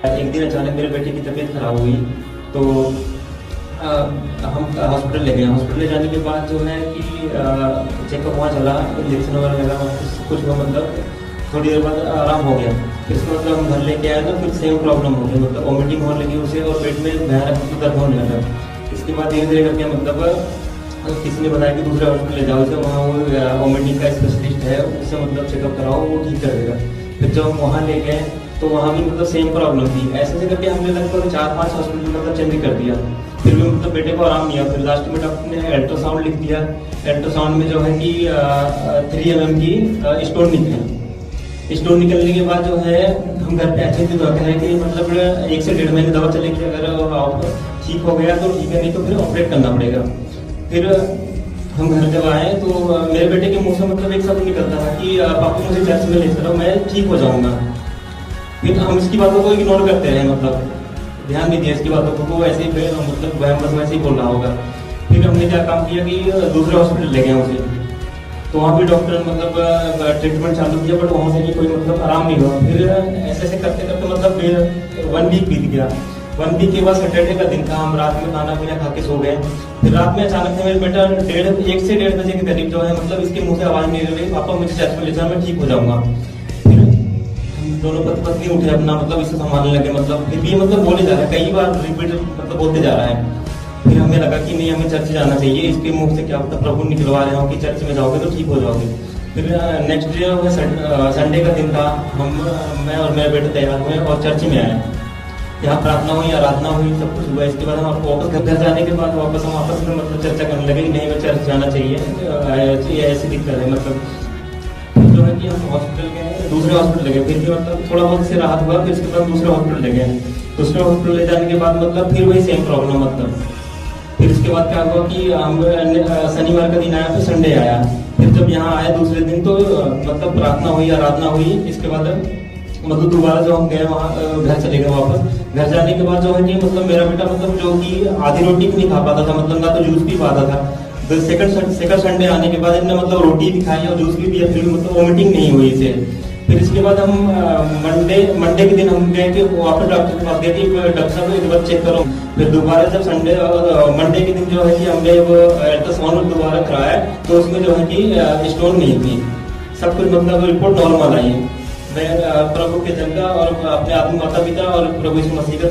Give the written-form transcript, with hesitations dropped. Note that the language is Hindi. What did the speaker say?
एक दिन अचानक मेरे बेटे की तबीयत खराब हुई तो हम हॉस्पिटल ले गए। हॉस्पिटल ले जाने के बाद जो है कि चेकअप वहाँ चला, इंजेक्शन वगैरह लगा, कुछ मतलब थोड़ी देर बाद आराम हो गया। फिर उसके मतलब हम घर लेके आए तो फिर सेम प्रॉब्लम हो गई, मतलब वॉमिटिंग होने लगी उसे और पेट में भयानक दर्द होने लगा। इसके बाद धीरे धीरे करके मतलब किसी ने बताया कि दूसरे हॉस्पिटल ले जाओ, उसे वहाँ वो वॉमिटिंग का स्पेशलिस्ट है, उससे मतलब चेकअप कराओ, वो ठीक कर देगा। फिर जब हम वहाँ ले गए तो वहाँ भी मतलब सेम प्रॉब्लम थी। ऐसे करके हमने लगभग 4-5 हॉस्पिटल मतलब चेंज कर दिया, फिर भी मतलब बेटे को आराम नहीं आया। फिर लास्ट में डॉक्टर ने अल्ट्रासाउंड लिख दिया। अल्ट्रासाउंड में जो है कि 3 mm की स्टोन निकली। स्टोन निकलने के बाद जो है हम घर पे ऐसे ही है कि मतलब 1 से 1.5 महीने दवा चलेगी, अगर ठीक हो गया तो ठीक है, नहीं तो फिर ऑपरेट करना पड़ेगा। फिर हम घर जब आए तो मेरे बेटे के मुंह से मतलब एक शब्द निकलता था कि पापा मुझे चर्च में ले चलो, मैं ठीक हो जाऊंगा। फिर हम इसकी बातों को इग्नोर करते रहे, मतलब ध्यान नहीं दिया इसकी बातों को, तो ऐसे ही फिर मतलब वह बस वैसे ही बोल रहा होगा। फिर हमने क्या काम किया कि दूसरे हॉस्पिटल ले गए उसे, तो वहाँ भी डॉक्टर मतलब ट्रीटमेंट चालू किया, बट वहाँ से भी कोई मतलब आराम नहीं हुआ। फिर ऐसे ऐसे करते करते मतलब 1 वीक बीत गया। 1 वीक के बाद सैटरडे का दिन था, हम रात में खाना पीना खा के सो गए। फिर रात में अचानक से मेरे बेटा 1 से 1.5 बजे के करीब जो है मतलब इसके मुंह से आवाज नहीं रही, पापा मुझे चर्च में ले जाओ, मैं ठीक हो जाऊंगा। फिर हम दोनों पत्नी उठे अपना मतलब इसे संभालने लगे, मतलब फिर भी मतलब बोले जा रहा है, कई बार रिपीट मतलब बोलते जा रहा है। फिर हमें लगा कि नहीं, हमें चर्च जाना चाहिए, इसके मुंह से क्या पता प्रभु निकलवा रहे हो कि चर्च में जाओगे तो ठीक हो जाओगे। फिर नेक्स्ट डे संडे का दिन था, मैं और मेरे बेटे तैयार हुए और चर्च में आए। यहाँ प्रार्थना हुई, आराधना हुई, सब कुछ हुआ। इसके बाद हम वापस घर जाने के बाद वापस हम आपस में मतलब चर्चा करने लगे कि नहीं, मैं चर्च जाना चाहिए, ऐसी दिक्कत है। मतलब जो है कि हम हॉस्पिटल गए, दूसरे हॉस्पिटल ले गए, फिर भी मतलब थोड़ा बहुत से राहत हुआ। फिर उसके बाद दूसरे हॉस्पिटल ले गए। दूसरे हॉस्पिटल ले जाने के बाद मतलब फिर वही सेम प्रॉब्लम। मतलब फिर उसके बाद क्या हुआ कि हम शनिवार का दिन आया, फिर संडे आया। फिर जब यहाँ आए दूसरे दिन तो मतलब प्रार्थना हुई, आराधना हुई। इसके बाद मतलब दोबारा जो हम गए वहाँ घर चले गए वापस। घर जाने के बाद जो है कि मतलब मेरा बेटा मतलब जो कि आधी रोटी भी नहीं खा पाता था, मतलब ना तो जूस पी पाता था। तो सेकंड संडे आने के बाद इन्होंने मतलब रोटी भी खाई और जूस भी पिया, फिर मतलब वॉमिटिंग नहीं हुई इसे। फिर इसके बाद हम मंडे के दिन हम गए कि वापस डॉक्टर के पास गए कि डॉक्टर साहब एक बार चेक करो। फिर दोबारा जब मंडे के दिन जो है कि हमने वो अल्ट्रासाउंड दोबारा कराया तो उसमें जो है कि स्टोन नहीं थी, सब कुछ मतलब रिपोर्ट नॉर्मल आई है। मैं प्रभु के जन का और अपने आत्मा माता पिता और प्रभु यीशु मसीह का